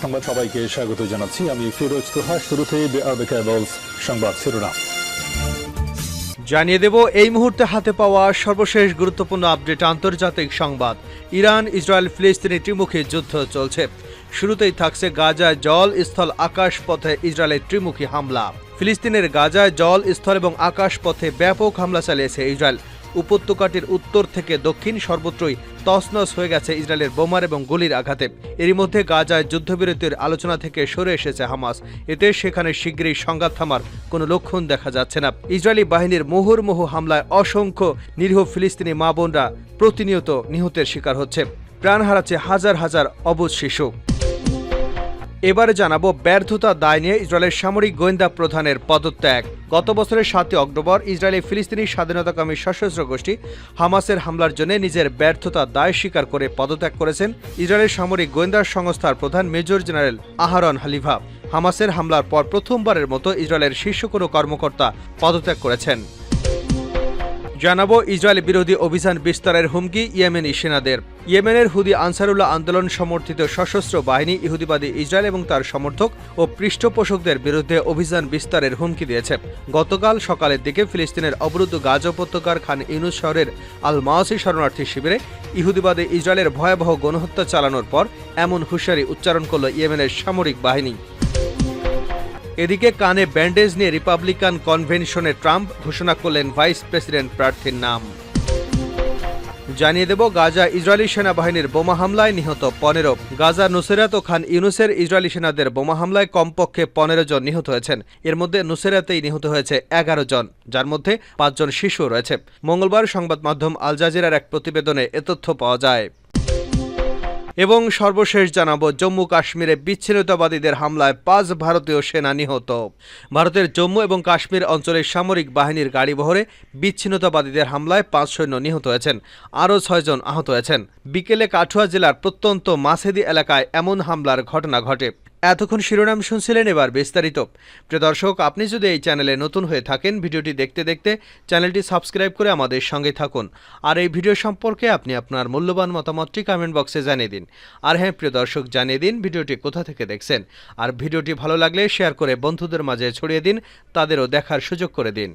সংবাদ সবাইকে স্বাগত জানাচ্ছি। আমি ফিরোজ তোহা। শুরুতে সংবাদ শিরোনাম জানিয়ে দেব এই মুহূর্তে হাতে পাওয়া সর্বশেষ গুরুত্বপূর্ণ আপডেট। আন্তর্জাতিক সংবাদ। ইরান ইসরায়েল ফিলিস্তিনি ত্রিমুখী যুদ্ধ চলছে। শুরুতেই থাকছে গাজায় জল স্থল আকাশ পথে ইসরায়েলের ত্রিমুখী হামলা। ফিলিস্তিনের গাজায় জল স্থল এবং আকাশ পথে ব্যাপক হামলা চালিয়েছে ইসরায়েল। উপত্যকাটির উত্তর থেকে দক্ষিণ সর্বত্রই তছনছ হয়ে গেছে ইসরায়েলের বোমার এবং গুলির আঘাতে। এরই মধ্যে গাজায় যুদ্ধবিরতির আলোচনা থেকে সরে এসেছে হামাস। এতে সেখানে শিগগিরই সংঘাত থামার কোনো লক্ষণ দেখা যাচ্ছে না। ইসরায়েলি বাহিনীর মুহুর্মুহু হামলায় অসংখ্য নিরীহ ফিলিস্তিনি মা বোনরা প্রতিনিয়ত নিহতের শিকার হচ্ছে। প্রাণ হারাচ্ছে হাজার হাজার অবুঝ শিশু। এবারে জানাবো ব্যর্থতা দায় নিয়ে ইসরায়েলের সামরিক গোয়েন্দা প্রধানের পদত্যাগ। গত বছরের ৭ অক্টোবর ইসরায়েলি ফিলিস্তিনি স্বাধীনতাকামী সশস্ত্র গোষ্ঠী হামাসের হামলার জন্য নিজের ব্যর্থতা দায় স্বীকার করে পদত্যাগ করেছেন ইসরায়েলের সামরিক গোয়েন্দা সংস্থার প্রধান মেজর জেনারেল আহারন হালিভা। হামাসের হামলার পর প্রথমবারের মতো ইসরায়েলের শীর্ষ কোনো কর্মকর্তা পদত্যাগ করেছেন। জানাবো ইসরায়েল বিরোধী অভিযান বিস্তারের হুমকি ইয়েমেনি সেনাদের। ইয়েমেনের হুদি আনসারুল্লাহ আন্দোলন সমর্থিত সশস্ত্র বাহিনী ইহুদিবাদী ইসরায়েল এবং তার সমর্থক ও পৃষ্ঠপোষকদের বিরুদ্ধে অভিযান বিস্তারের হুমকি দিয়েছে। গতকাল সকালের দিকে ফিলিস্তিনের অবরুদ্ধ গাজা উপত্যকার খান ইউনুস শহরের আল মাওসি শরণার্থী শিবিরে ইহুদিবাদী ইসরায়েলের ভয়াবহ গণহত্যা চালানোর পর এমন হুঁশিয়ারি উচ্চারণ করল ইয়েমেনের সামরিক বাহিনী। এদিকে কানে ব্যান্ডেজ নিয়ে রিপাবলিকান কনভেনশনে ট্রাম্প ঘোষণা করলেন ভাইস প্রেসিডেন্ট প্রার্থীর নাম। জানিয়ে দেব গাজা ইসরায়েলি সেনাবাহিনীর বোমা হামলায় নিহত ১৫। গাজা নুসেরাত ও খান ইউনুসের ইসরায়েলি সেনাদের বোমা হামলায় কমপক্ষে ১৫ জন নিহত হয়েছেন। এর মধ্যে নুসেরাতেই নিহত হয়েছে ১১ জন, যার মধ্যে ৫ জন শিশু রয়েছে। মঙ্গলবার সংবাদ মাধ্যম আল জাজিরার এক প্রতিবেদনে এ তথ্য পাওয়া যায়। এবং সর্বশেষ জানাবো জম্মু কাশ্মীরে বিচ্ছিন্নতাবাদীদের হামলায় ৫ ভারতীয় সেনা নিহত। ভারতের জম্মু এবং কাশ্মীর অঞ্চলের সামরিক বাহিনীর গাড়িবহরে বিচ্ছিন্নতাবাদীদের হামলায় ৫ সৈন্য নিহত হয়েছেন, আরও ৬ জন আহত হয়েছেন। বিকেলে কাঠুয়া জেলার প্রত্যন্ত মাসেদি এলাকায় এমন হামলার ঘটনা ঘটে। এতক্ষণ শিরোনাম শুনছিলেন, এবার বিস্তারিত। প্রিয় দর্শক, আপনি যদি এই চ্যানেলে নতুন হয়ে থাকেন, ভিডিওটি দেখতে দেখতে চ্যানেলটি সাবস্ক্রাইব করে আমাদের সঙ্গে থাকুন। আর এই ভিডিও সম্পর্কে আপনি আপনার মূল্যবান মতামতটি কমেন্ট বক্সে জানিয়ে দিন। আর হ্যাঁ প্রিয় দর্শক, জানিয়ে দিন ভিডিওটি কোথা থেকে দেখছেন। আর ভিডিওটি ভালো লাগলে শেয়ার করে বন্ধুদের মাঝে ছড়িয়ে দিন, তাদেরও দেখার সুযোগ করে দিন।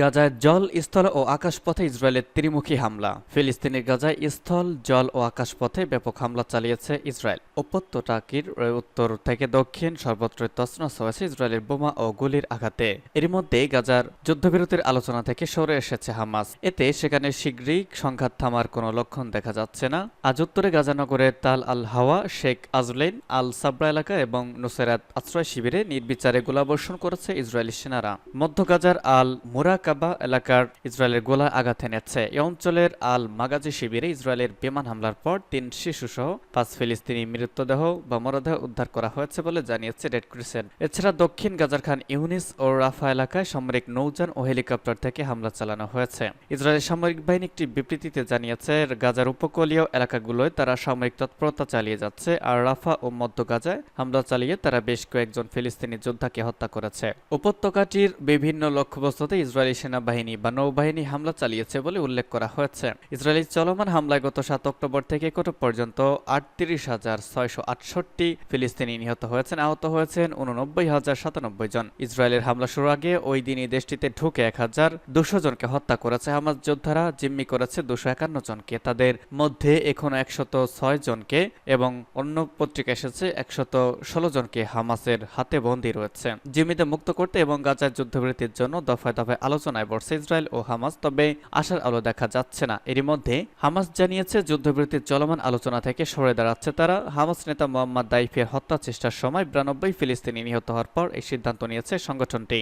গাজায় জল, স্থল ও আকাশপথে ইসরায়েলের ত্রিমুখী হামলা। ফিলিস্তিনের গাজায় স্থল, জল ও আকাশপথে ব্যাপক হামলা চালিয়েছে ইসরায়েল। উপত্যকাটির উত্তর থেকে দক্ষিণ সর্বত্র তছনছ হয়েছে ইসরায়েলের বোমা ও গুলির আঘাতে। এর মধ্যে গাজার যুদ্ধবিরতির আলোচনা থেকে সরে এসেছে হামাস। এতে সেখানে শীঘ্রই সংঘাত থামার কোনো লক্ষণ দেখা যাচ্ছে না। আজ উত্তরে গাজা নগরের তাল আল হাওয়া, শেখ আজলেন, আল সাবরা এলাকা এবং নুসেরাত আশ্রয় শিবিরে নির্বিচারে গোলাবর্ষণ করেছে ইসরায়েলি সেনারা। মধ্য গাজার আল মুরাকাবা এলাকার ইসরায়েলের গোলা আঘাত এনেছে। এই অঞ্চলের আল মাগাজি শিবিরে ইসরায়েলের বিমান হামলার পর ৩ শিশুসহ ৫ ফিলিস্তিনি মৃতদেহ বা মরদেহ উদ্ধার করা হয়েছে বলে জানিয়েছে রেড ক্রিসেন্ট। এছাড়া দক্ষিণ গাজার খান ইউনিস ও রাফা এলাকায় সামরিক নৌযান ও হেলিকপ্টার থেকে হামলা চালানো হয়েছে। ইসরায়েলের সামরিক বাহিনী একটি বিবৃতিতে জানিয়েছে গাজার উপকূলীয় এলাকাগুলোয় তারা সামরিক তৎপরতা চালিয়ে যাচ্ছে, আর রাফা ও মধ্য গাজায় হামলা চালিয়ে তারা বেশ কয়েকজন ফিলিস্তিনি যোদ্ধাকে হত্যা করেছে। উপত্যকাটির বিভিন্ন লক্ষ্যবস্তুতে ইসরায়েলি সেনাবাহিনী বা নৌবাহিনী হামলা চালিয়েছে বলে উল্লেখ করা হয়েছে। ইসরায়েলি চলমান হামলায় গত ৭ অক্টোবর থেকে কত পর্যন্ত ৩৮,৬৬৮ ফিলিস্তিনি নিহত হয়েছেন, আহত হয়েছেন ৮৯,০৯৭ জন। ইসরায়েলের হামলা শুরু আগে ওই দিনই দেশটিতে ঢুকে ১,২০০ জনকে হত্যা করেছে হামাস যোদ্ধারা। জিম্মি করেছে ২৫১ জনকে, তাদের মধ্যে এখনো ১০৬ জনকে এবং অন্য পত্রিকা এসেছে ১১৬ জনকে হামাসের হাতে বন্দী রয়েছে। জিম্মিদের মুক্ত করতে এবং গাজার যুদ্ধবিরতির জন্য দফায় দফায় আলোচনায় বসছে ইসরায়েল ও হামাস, তবে আশার আলো দেখা যাচ্ছে না। এরই মধ্যে হামাস জানিয়েছে যুদ্ধবিরতির চলমান আলোচনা থেকে সরে দাঁড়াচ্ছে তারা। হামাস নেতা মোহাম্মদ দাইফের হত্যা চেষ্টার সময় ৯২ ফিলিস্তিনি নিহত হওয়ার পর এই সিদ্ধান্ত নিয়েছে সংগঠনটি।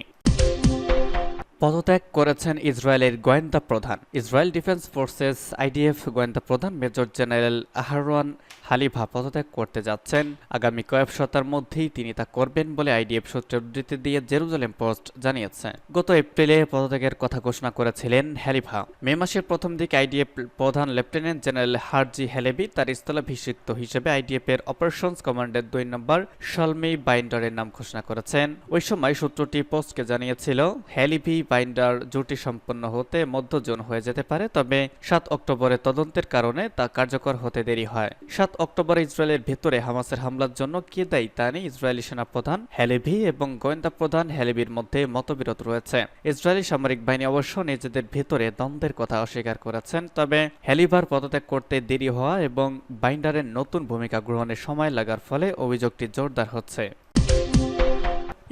পদত্যাগ করেছেন ইসরায়েলের গোয়েন্দা প্রধান। ইসরায়েল ডিফেন্স ফোর্সেস আইডিএফ গোয়েন্দা প্রধান মেজর জেনারেল আহারন হালিভা পদত্যাগ করতে যাচ্ছেন। আগামী কয়েক সপ্তাহের মধ্যেই তিনি তা করবেন বলে আইডিএফ সূত্রে উদ্ধৃতি দিয়ে জেরুজালেম পোস্ট জানিয়েছে। গত এপ্রিলে পদত্যাগের কথা ঘোষণা করেছিলেন হালিভা। মে মাসের প্রথম দিকে আইডিএফ প্রধান লেফটেন্যান্ট জেনারেল হারজি হেলেবি তার স্থলাভিষিক্ত হিসেবে আইডিএফ এর অপারেশনস কমান্ডের ২ নম্বর শালমি বাইন্ডারের নাম ঘোষণা করেছেন। ওই সময় সূত্রটি পোস্টকে জানিয়েছিল হেলিভি বাইন্ডার জুটি সম্পন্ন হতে মধ্য জুন হয়ে যেতে পারে, তবে 7 অক্টোবরে তদন্তের কারণে তা কার্যকর হতে দেরি হয়। 7 অক্টোবরে ইসরায়েলের ভেতরে হামাসের হামলার জন্য কে দায়ী তা নিয়ে ইসরায়েলি সেনাপ্রধান হ্যালেভি এবং গোয়েন্দা প্রধান হ্যালেভির মধ্যে মতবিরোধ রয়েছে। ইসরায়েলি সামরিক বাহিনী অবশ্য নিজেদের ভেতরে দ্বন্দ্বের কথা অস্বীকার করেছেন, তবে হ্যালিভার পদত্যাগ করতে দেরি হওয়া এবং বাইন্ডারের নতুন ভূমিকা গ্রহণে সময় লাগার ফলে অভিযোগটি জোরদার হচ্ছে।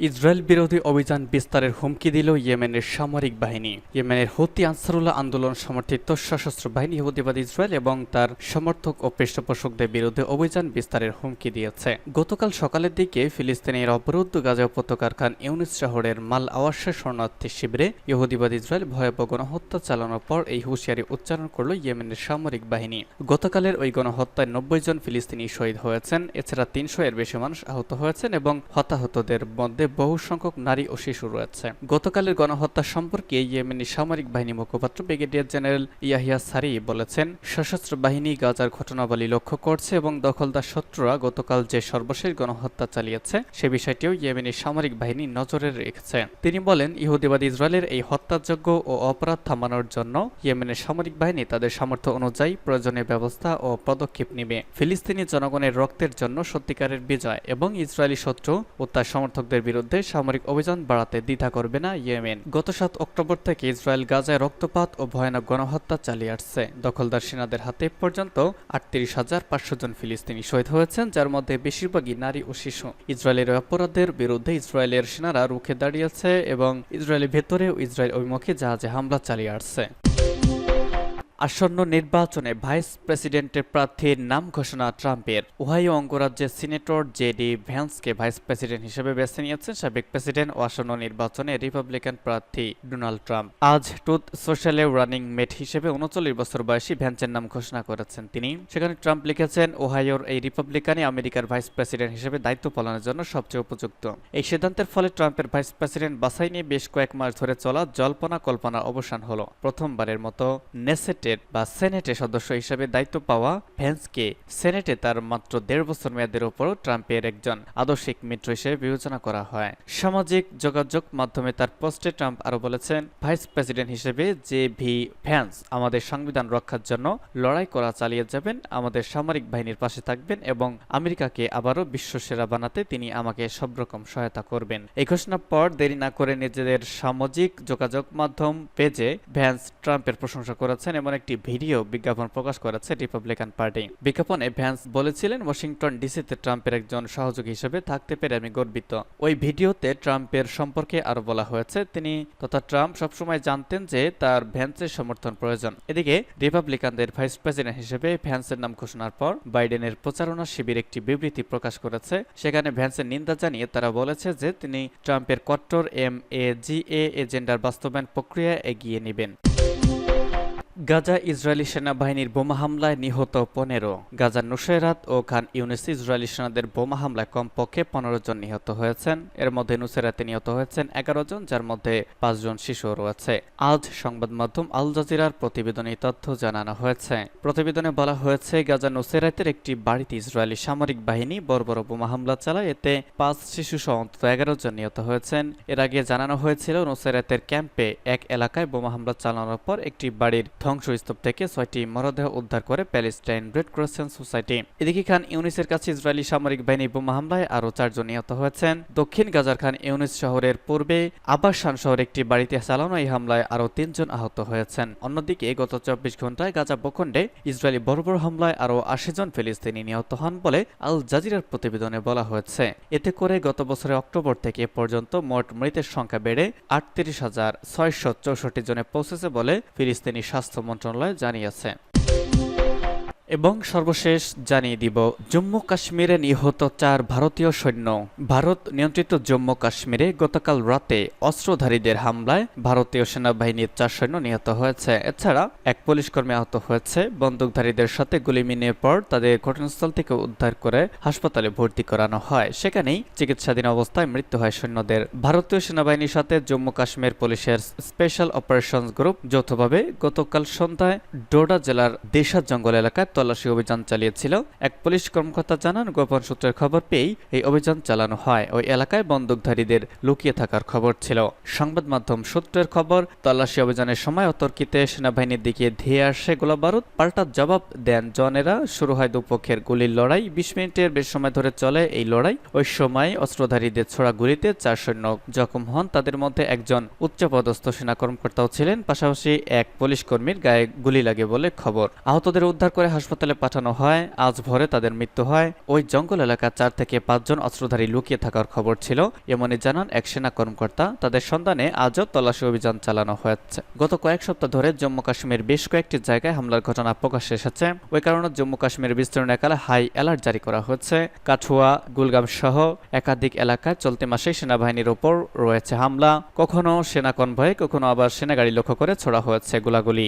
ইসরায়েল বিরোধী অভিযান বিস্তারের হুমকি দিল ইয়েমেনের সামরিক বাহিনী। ইয়েমেনের হুতি আনসারুল্লাহ আন্দোলন সমর্থিত সশস্ত্র বাহিনী ইহুদিবাদী ইসরায়েল এবং তার সমর্থক ও পৃষ্ঠপোষকদের বিরুদ্ধে অভিযান বিস্তারের হুমকি দিয়েছে। গতকাল সকালের দিকে ফিলিস্তিনের অবরুদ্ধ গাজা উপত্যকার খান ইউনিস শহরের মাল আওয়াসা শরণার্থী শিবিরে ইহুদিবাদী ইসরায়েল ভয়াবহ গণহত্যা চালানোর পর এই হুঁশিয়ারি উচ্চারণ করল ইয়েমেনের সামরিক বাহিনী। গতকালের ওই গণহত্যায় 90 জন ফিলিস্তিনি শহীদ হয়েছেন, এছাড়া 300 এর বেশি মানুষ আহত হয়েছেন এবং হতাহতদের মধ্যে বহু সংখ্যক নারী ও শিশু রয়েছে। গতকালের গণহত্যা সম্পর্কে ইয়েমেনি সামরিক বাহিনী মুখপাত্র ব্রিগেডিয়ার জেনারেল ইয়াহিয়া সারি বলেছেন, সশস্ত্র বাহিনী গাজার ঘটনাবলী লক্ষ্য করছে এবং দখলদার শত্রুরা গতকাল যে সর্বশেষ গণহত্যা চালিয়েছে সে বিষয়টিও ইয়েমেনি সামরিক বাহিনী নজরে রেখেছে। তিনি বলেন, ইহুদিবাদী ইসরায়েলের এই হত্যাযজ্ঞ ও অপরাধ থামানোর জন্য ইয়েমেনের সামরিক বাহিনী তাদের সামর্থ্য অনুযায়ী প্রয়োজনীয় ব্যবস্থা ও পদক্ষেপ নেবে। ফিলিস্তিনি জনগণের রক্তের জন্য সত্যিকারের বিজয় এবং ইসরায়েলি শত্রু ও তার সমর্থকদের বিরুদ্ধে সামরিক অভিযান বাড়াতে দ্বিধা করবে না ইয়েমেন। গত 7 অক্টোবর থেকে ইসরায়েল গাজায় রক্তপাত ও ভয়ানক গণহত্যা চালিয়ে আসছে। দখলদার সেনাদের হাতে পর্যন্ত 38,500 জন ফিলিস্তিনি শহীদ হয়েছেন, যার মধ্যে বেশিরভাগই নারী ও শিশু। ইসরায়েলের অপরাধের বিরুদ্ধে ইসরায়েলের সেনারা রুখে দাঁড়িয়েছে এবং ইসরায়েলের ভেতরেও ইসরায়েল অভিমুখী জাহাজে হামলা চালিয়ে আসছে। আসন্ন নির্বাচনে ভাইস প্রেসিডেন্টের প্রার্থীর নাম ঘোষণা ট্রাম্পের। ওহাইও অঙ্গরাজ্যের সিনেটর জেডি ভ্যান্সকে ভাইস প্রেসিডেন্ট হিসেবে বেছে নিয়েছেন সাবেক প্রেসিডেন্ট ও আসন্ন নির্বাচনে রিপাবলিকান প্রার্থী ডোনাল্ড ট্রাম্প। আজ ট্রুথ সোশ্যালে রানিং মেট হিসেবে 39 বছর বয়সী ভ্যান্সের নাম ঘোষণা করেছেন তিনি। সেখানে ট্রাম্প লিখেছেন, ওহাইওর এই রিপাবলিকানই আমেরিকার ভাইস প্রেসিডেন্ট হিসেবে দায়িত্ব পালনের জন্য সবচেয়ে উপযুক্ত। এই সিদ্ধান্তের ফলে ট্রাম্পের ভাইস প্রেসিডেন্ট বাছাই নিয়ে বেশ কয়েক মাস ধরে চলা জল্পনা কল্পনার অবসান হলো। প্রথমবারের মতো সেনেটের সদস্য হিসেবে দায়িত্ব পাওয়া ভ্যান্সকে সেনেটে তার মাত্র 1.5 বছর মেয়াদের উপরও ট্রাম্পের একজন আদর্শিক মিত্র হিসেবে বিবেচনা করা হয়। সামাজিক যোগাযোগ মাধ্যমে তার পোস্টে ট্রাম্প আরো বলেছেন, ভাইস প্রেসিডেন্ট হিসেবে জে.ভি. ভ্যান্স আমাদের সংবিধান রক্ষার জন্য লড়াই করা চালিয়ে যাবেন, আমাদের সামরিক বাহিনীর পাশে থাকবেন এবং আমেরিকাকে আবারও বিশ্বসেরা বানাতে তিনি আমাকে সব রকম সহায়তা করবেন। এই ঘোষণার পর দেরি না করে নিজেদের সামাজিক যোগাযোগ মাধ্যম পেজে ভ্যান্স ট্রাম্পের প্রশংসা করেছেন এবং একটি ভিডিও বিজ্ঞাপন প্রকাশ করেছে রিপাবলিকান পার্টি। বিজ্ঞাপনে ভ্যান্স বলেছিলেন, ওয়াশিংটন ডিসিতে ট্রাম্পের একজন সহযোগী হিসেবে থাকতে পেরে আমি গর্বিত। ওই ভিডিওতে ট্রাম্পের সম্পর্কে আরো বলা হয়েছে, তিনি তথা ট্রাম্প সবসময় জানতেন যে তার ভ্যান্সের সমর্থন প্রয়োজন। এদিকে রিপাবলিকানদের ভাইস প্রেসিডেন্ট হিসেবে ভ্যান্সের নাম ঘোষণার পর বাইডেনের প্রচারণা শিবির একটি বিবৃতি প্রকাশ করেছে। সেখানে ভ্যান্সের নিন্দা জানিয়ে তারা বলেছে যে তিনি ট্রাম্পের কট্টর MAGA এজেন্ডার বাস্তবায়ন প্রক্রিয়া এগিয়ে নেবেন। গাজা ইসরায়েলি সেনাবাহিনীর বোমা হামলায় নিহত 15। গাজার নুসেরাত ও খান ইউনিসে ইসরায়েলি সেনাদের বোমা হামলায় কমপক্ষে 15 জন নিহত হয়েছেন। এর মধ্যে নুসেরাতে নিহত হয়েছেন 11 জন, যার মধ্যে 5 জন শিশু রয়েছে। আজ সংবাদ মাধ্যম আল জাজিরার প্রতিবেদনে তথ্য জানানো হয়েছে। প্রতিবেদনে বলা হয়েছে, গাজা নুসেরাতের একটি বাড়িতে ইসরায়েলি সামরিক বাহিনী বড় বোমা হামলা চালায়, এতে 5 শিশু সহ অন্তত 11 জন নিহত হয়েছেন। এর আগে জানানো হয়েছিল, নুসেরাতের ক্যাম্পে এক এলাকায় বোমা হামলা চালানোর পর একটি বাড়ির ধ্বংসস্তূপ থেকে 6টি মরদেহ উদ্ধার করে প্যালেস্টাইন রেড ক্রসেন্ট সোসাইটি। এদিকে খান ইউনিসের কাছে ইসরায়েলি সামরিক বাহিনী বোমা হামলায় আরও 4 জন নিহত হয়েছেন। দক্ষিণ গাজার খান ইউনিস শহরের পূর্বে আবাসান শহরে একটি বাড়িতে চালানো এই হামলায় আরও 3 জন আহত হয়েছেন। অন্যদিকে গত 24 ঘন্টায় গাজা ভূখণ্ডে ইসরায়েলি বড় হামলায় আরও 80 জন ফিলিস্তিনি নিহত হন বলে আল জাজিরার প্রতিবেদনে বলা হয়েছে। এতে করে গত বছরের অক্টোবর থেকে এ পর্যন্ত মোট মৃতের সংখ্যা বেড়ে 38,664 জনে পৌঁছেছে বলে ফিলিস্তিনি স্বাস্থ্য মন্ত্রণালয় জানিয়েছে। এবং সর্বশেষ জানিয়ে দিব, জম্মু কাশ্মীরে নিহত 4 ভারতীয় সৈন্য। ভারত নিয়ন্ত্রিত জম্মু কাশ্মীরে গতকাল রাতে অস্ত্রধারীদের হামলায় ভারতীয় সেনাবাহিনীর 4 সৈন্য নিহত হয়েছে। এছাড়া এক পুলিশকর্মী আহত হয়েছে। বন্দুকধারীদের সাথে গুলি মিলিয়ে পর তাদের ঘটনাস্থল থেকে উদ্ধার করে হাসপাতালে ভর্তি করানো হয়। সেখানেই চিকিৎসাধীন অবস্থায় মৃত্যু হয় সৈন্যদের। ভারতীয় সেনাবাহিনীর সাথে জম্মু কাশ্মীর পুলিশের স্পেশাল অপারেশনস গ্রুপ যৌথভাবে গতকাল সন্ধ্যায় ডোডা জেলার দেশার জঙ্গল এলাকায় তল্লাশি অভিযান চালিয়েছিল। এক পুলিশ কর্মকর্তা জানান, গোপন সূত্রের খবর পেয়েই এই অভিযান চালানো হয়। ওই এলাকায় বন্দুকধারীদের লুকিয়ে থাকার খবর ছিল। সংবাদ মাধ্যম সূত্রের খবর, তল্লাশি অভিযানের সময় অতর্কিতে সেনাবাহিনীর দিকে ধেয়ে আসে গোলাবারুদ। পাল্টা জবাব দেন জনেরা। শুরু হয় দুপক্ষের গুলির লড়াই। 20 মিনিটের বেশি সময় ধরে চলে এই লড়াই। ওই সময় অস্ত্রধারীদের ছোড়া গুলিতে 4 সৈন্য জখম হন। তাদের মধ্যে একজন উচ্চপদস্থ সেনা কর্মকর্তাও ছিলেন। পাশাপাশি এক পুলিশ কর্মীর গায়ে গুলি লাগে বলে খবর। আহতদের উদ্ধার করে হাসপাতালে পাঠানো হয়। আজ ভোরে তাদের মৃত্যু হয়। ওই জঙ্গল এলাকা 4 থেকে 5 জন অস্ত্রধারী লুকিয়ে থাকার খবর ছিল, এমনই জানান এক সেনা কর্মকর্তা। তাদের সন্ধানে আজও তল্লাশি অভিযান চালানো হয়েছে। গত কয়েক সপ্তাহ ধরে জম্মু কাশ্মীর বেশ কয়েকটি জায়গায় হামলার ঘটনা প্রকাশ্যে এসেছে। ওই কারণে জম্মু কাশ্মীরের বিস্তীর্ণ এলাকায় হাই অ্যালার্ট জারি করা হয়েছে। কাঠুয়া, গুলগাম সহ একাধিক এলাকায় চলতি মাসে সেনাবাহিনীর ওপর রয়েছে হামলা। কখনো সেনা কনভয়ে, কখনো আবার সেনাগাড়ি লক্ষ্য করে ছোড়া হয়েছে গোলাগুলি।